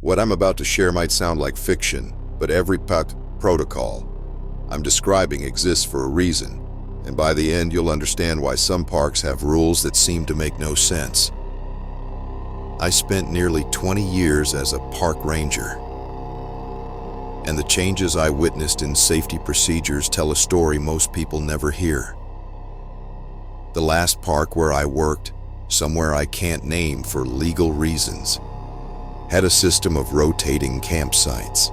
What I'm about to share might sound like fiction, but every protocol I'm describing exists for a reason, and by the end you'll understand why some parks have rules that seem to make no sense. I spent nearly 20 years as a park ranger, and the changes I witnessed in safety procedures tell a story most people never hear. The last park where I worked, somewhere I can't name for legal reasons, had a system of rotating campsites.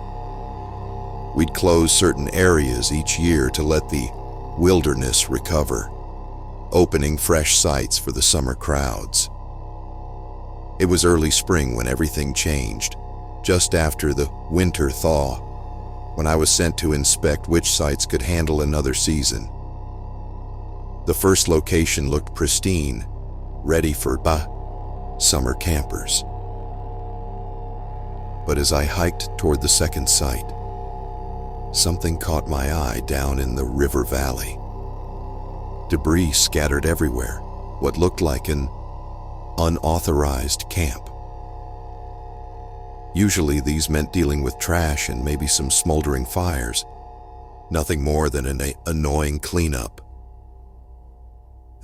We'd close certain areas each year to let the wilderness recover, opening fresh sites for the summer crowds. It was early spring when everything changed, just after the winter thaw, when I was sent to inspect which sites could handle another season. The first location looked pristine, ready for summer campers. But as I hiked toward the second site, something caught my eye down in the river valley. Debris scattered everywhere, what looked like an unauthorized camp. Usually these meant dealing with trash and maybe some smoldering fires, nothing more than an annoying cleanup.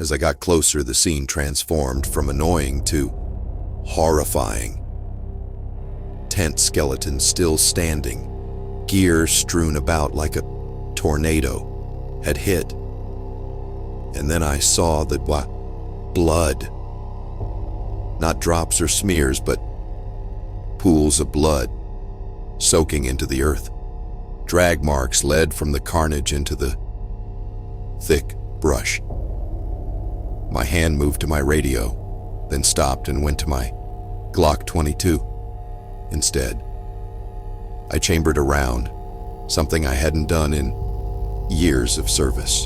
As I got closer, the scene transformed from annoying to horrifying. Tent skeletons still standing, gear strewn about like a tornado had hit. And then I saw the blood. Not drops or smears, but pools of blood soaking into the earth. Drag marks led from the carnage into the thick brush. My hand moved to my radio, then stopped and went to my Glock 22. Instead, I chambered around, something I hadn't done in years of service.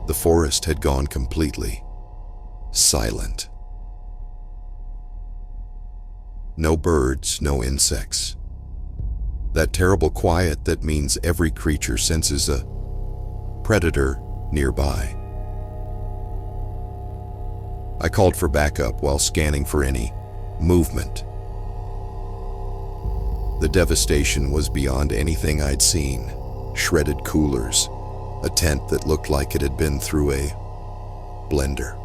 The forest had gone completely silent. No birds, no insects. That terrible quiet that means every creature senses a predator nearby. I called for backup while scanning for any movement. The devastation was beyond anything I'd seen. Shredded coolers, a tent that looked like it had been through a blender.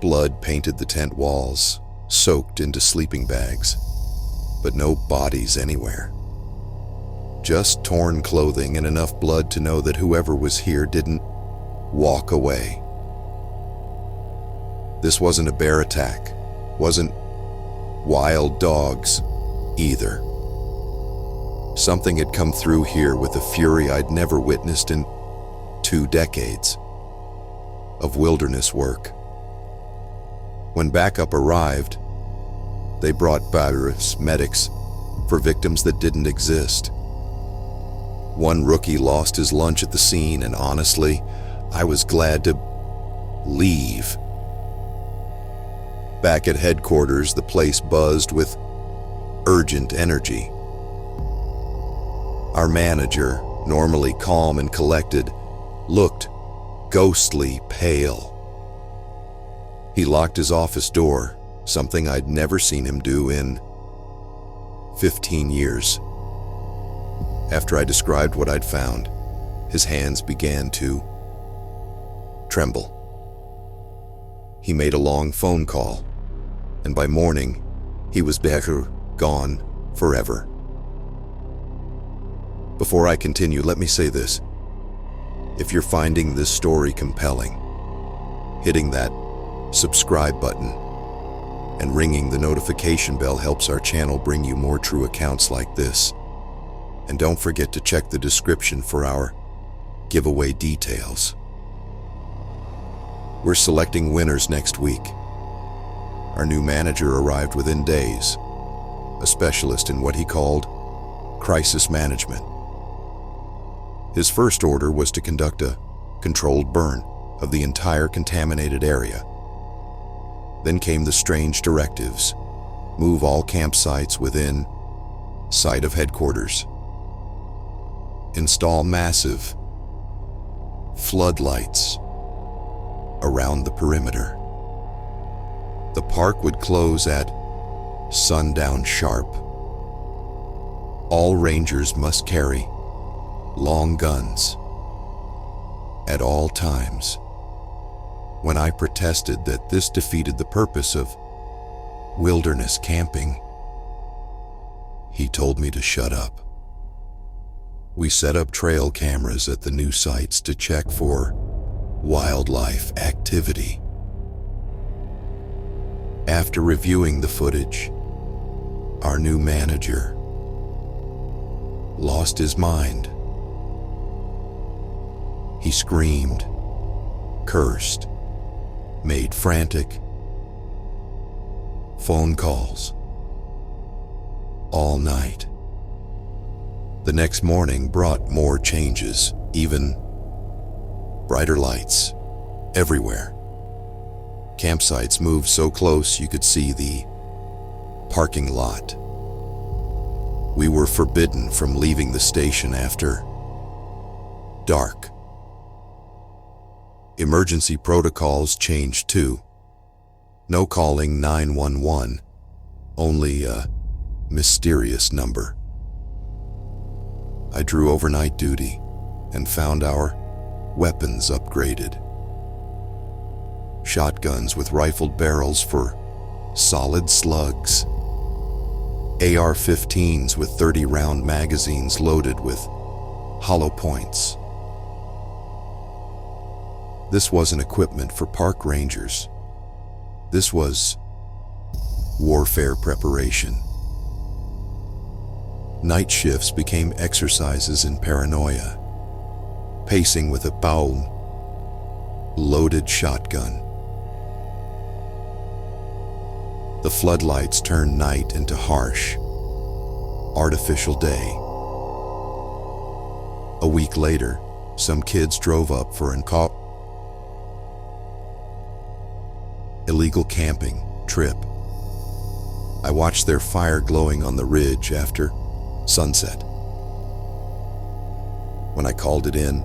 Blood painted the tent walls, soaked into sleeping bags, but no bodies anywhere. Just torn clothing and enough blood to know that whoever was here didn't walk away. This wasn't a bear attack, wasn't wild dogs either. Something had come through here with a fury I'd never witnessed in 2 decades of wilderness work. When backup arrived, they brought medics for victims that didn't exist. One rookie lost his lunch at the scene, and honestly, I was glad to leave. Back at headquarters, the place buzzed with urgent energy. Our manager, normally calm and collected, looked ghostly pale. He locked his office door, something I'd never seen him do in 15 years. After I described what I'd found, his hands began to tremble. He made a long phone call, and by morning, he was gone forever. Before I continue, let me say this. If you're finding this story compelling, hitting that subscribe button and ringing the notification bell helps our channel bring you more true accounts like this. And don't forget to check the description for our giveaway details. We're selecting winners next week. Our new manager arrived within days, a specialist in what he called crisis management. His first order was to conduct a controlled burn of the entire contaminated area. Then came the strange directives: move all campsites within sight of headquarters. Install massive floodlights around the perimeter. The park would close at sundown sharp. All rangers must carry long guns at all times. When I protested that this defeated the purpose of wilderness camping, he told me to shut up. We set up trail cameras at the new sites to check for wildlife activity. After reviewing the footage, our new manager lost his mind. He screamed, cursed, made frantic phone calls all night. The next morning brought more changes, even brighter lights everywhere. Campsites moved so close you could see the parking lot. We were forbidden from leaving the station after dark. Emergency protocols changed too. No calling 911, only a mysterious number. I drew overnight duty and found our weapons upgraded. Shotguns with rifled barrels for solid slugs. AR-15s with 30-round magazines loaded with hollow points. This wasn't equipment for park rangers. This was warfare preparation. Night shifts became exercises in paranoia, pacing with a loaded shotgun. The floodlights turned night into harsh, artificial day. A week later, some kids drove up for an illegal camping trip. I watched their fire glowing on the ridge after sunset. When I called it in,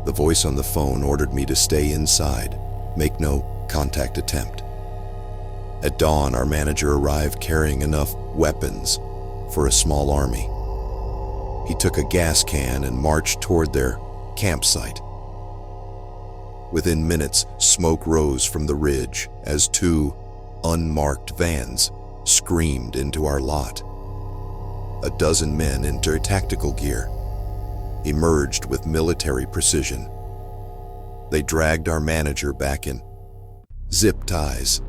the voice on the phone ordered me to stay inside, make no contact attempt. At dawn, our manager arrived carrying enough weapons for a small army. He took a gas can and marched toward their campsite. Within minutes, smoke rose from the ridge as 2 unmarked vans screamed into our lot. A dozen men in tactical gear emerged with military precision. They dragged our manager back in zip ties,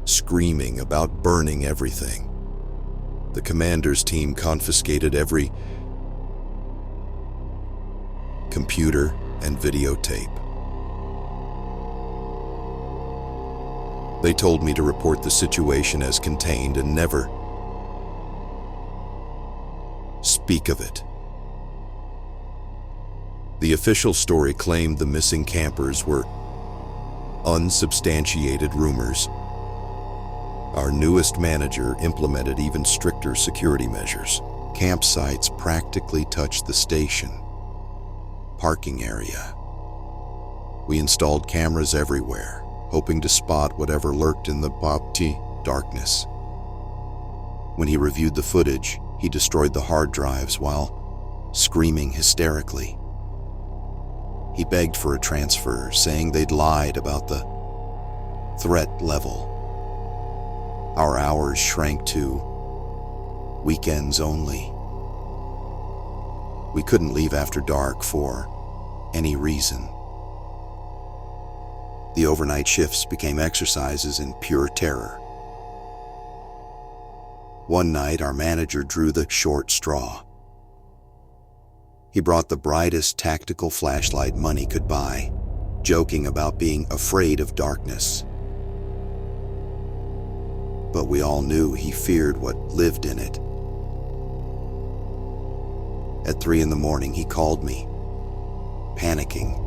screaming about burning everything. The commander's team confiscated every computer and videotape. They told me to report the situation as contained and never speak of it. The official story claimed the missing campers were unsubstantiated rumors. Our newest manager implemented even stricter security measures. Campsites practically touched the station parking area. We installed cameras everywhere, hoping to spot whatever lurked in the darkness. When he reviewed the footage, he destroyed the hard drives while screaming hysterically. He begged for a transfer, saying they'd lied about the threat level. Our hours shrank to weekends only. We couldn't leave after dark for any reason. The overnight shifts became exercises in pure terror. One night, our manager drew the short straw. He brought the brightest tactical flashlight money could buy, joking about being afraid of darkness. But we all knew he feared what lived in it. At 3 a.m, he called me, panicking.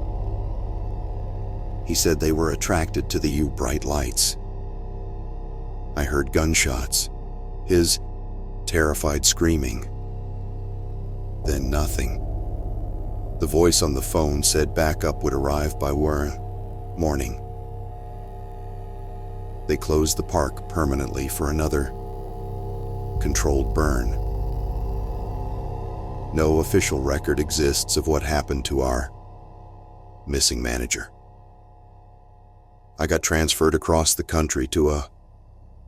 He said they were attracted to the bright lights. I heard gunshots, his terrified screaming. Then nothing. The voice on the phone said backup would arrive by morning. they closed the park permanently for another controlled burn. No official record exists of what happened to our missing manager. I got transferred across the country to a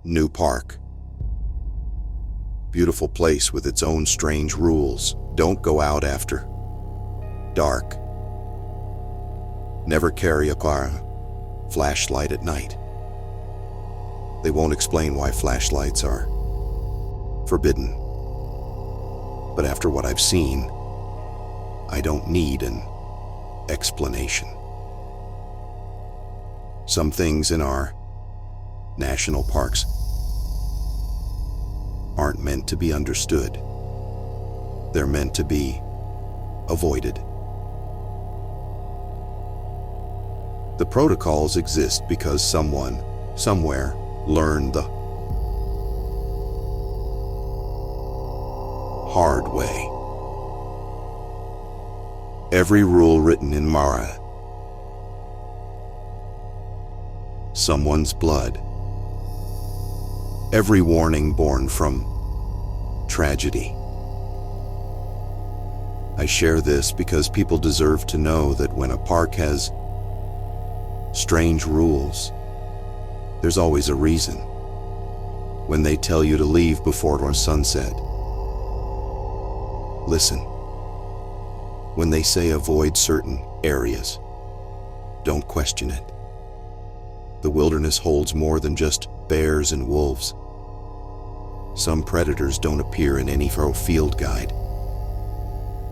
new park. Beautiful place with its own strange rules. Don't go out after dark. Never carry a flashlight at night. They won't explain why flashlights are forbidden. But after what I've seen, I don't need an explanation. Some things in our national parks aren't meant to be understood. They're meant to be avoided. The protocols exist because someone, somewhere, learned the hard way. Every rule written in Mara, someone's blood. Every warning born from tragedy. I share this because people deserve to know that when a park has strange rules, there's always a reason. When they tell you to leave before sunset, listen. When they say avoid certain areas, don't question it. The wilderness holds more than just bears and wolves. Some predators don't appear in any field guide.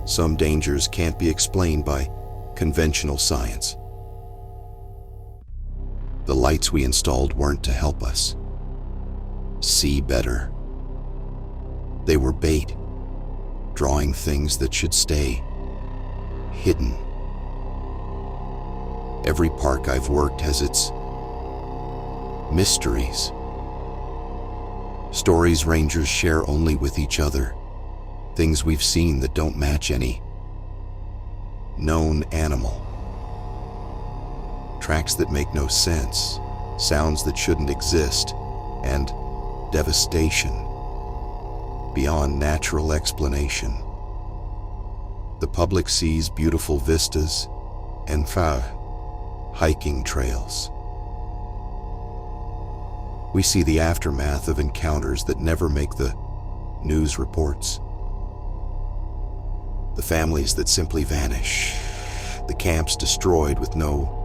Some dangers can't be explained by conventional science. The lights we installed weren't to help us see better. They were bait, drawing things that should stay hidden. Every park I've worked has its mysteries. Stories rangers share only with each other. Things we've seen that don't match any known animal. Tracks that make no sense, sounds that shouldn't exist, and devastation beyond natural explanation. The public sees beautiful vistas and hiking trails. We see the aftermath of encounters that never make the news reports. The families that simply vanish. The camps destroyed with no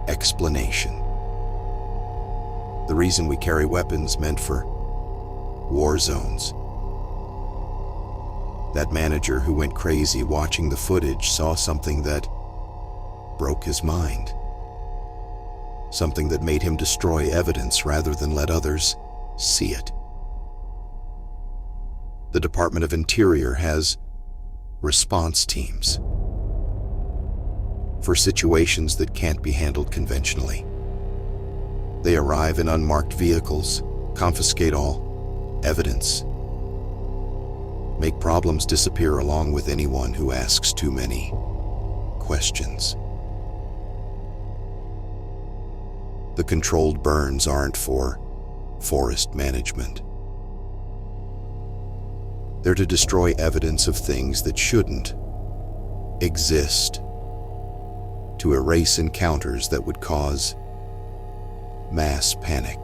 explanation. The reason we carry weapons meant for war zones. That manager who went crazy watching the footage saw something that broke his mind. Something that made him destroy evidence rather than let others see it. The Department of Interior has response teams for situations that can't be handled conventionally. They arrive in unmarked vehicles, confiscate all evidence, make problems disappear along with anyone who asks too many questions. The controlled burns aren't for forest management. They're to destroy evidence of things that shouldn't exist, to erase encounters that would cause mass panic.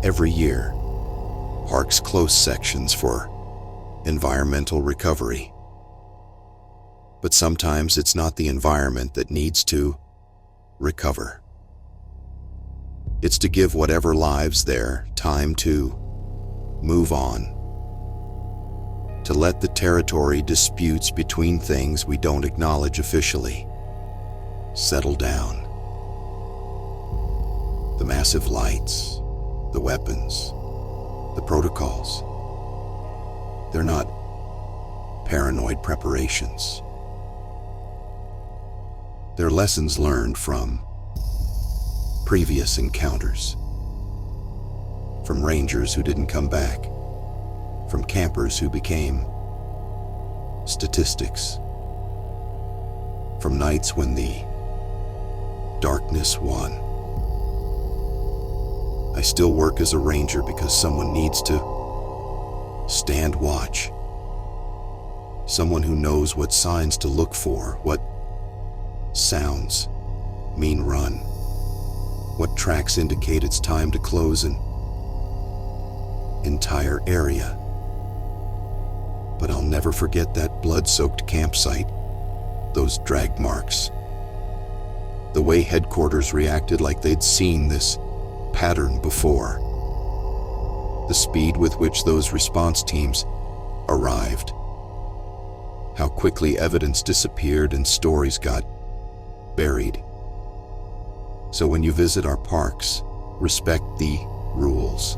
Every year, parks close sections for environmental recovery. But sometimes it's not the environment that needs to recover. It's to give whatever lives there time to move on, to let the territory disputes between things we don't acknowledge officially settle down. The massive lights, the weapons, the protocols, they're not paranoid preparations. They're lessons learned from previous encounters, from rangers who didn't come back, from campers who became statistics, from nights when the darkness won. I still work as a ranger because someone needs to stand watch. Someone who knows what signs to look for, what sounds mean run, what tracks indicate it's time to close an entire area. But I'll never forget that blood-soaked campsite, those drag marks. The way headquarters reacted like they'd seen this pattern before. The speed with which those response teams arrived. How quickly evidence disappeared and stories got buried. So when you visit our parks, respect the rules.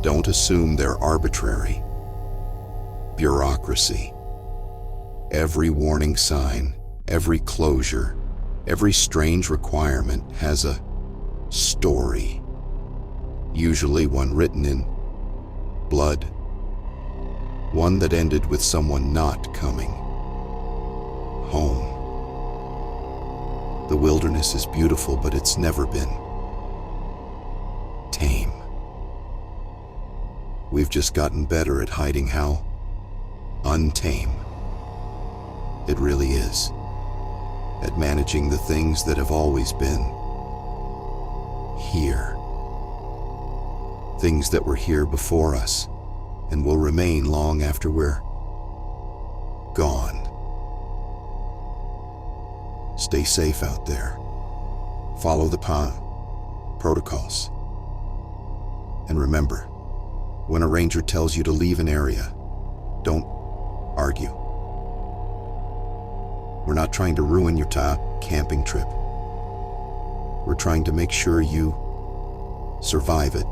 Don't assume they're arbitrary. Bureaucracy. Every warning sign, every closure, every strange requirement has a story. Usually one written in blood. One that ended with someone not coming home. The wilderness is beautiful, but it's never been tame. We've just gotten better at hiding how untame it really is, at managing the things that have always been here. Things that were here before us and will remain long after we're gone. Stay safe out there. Follow the protocols. And remember, when a ranger tells you to leave an area, don't argue. We're not trying to ruin your camping trip. We're trying to make sure you survive it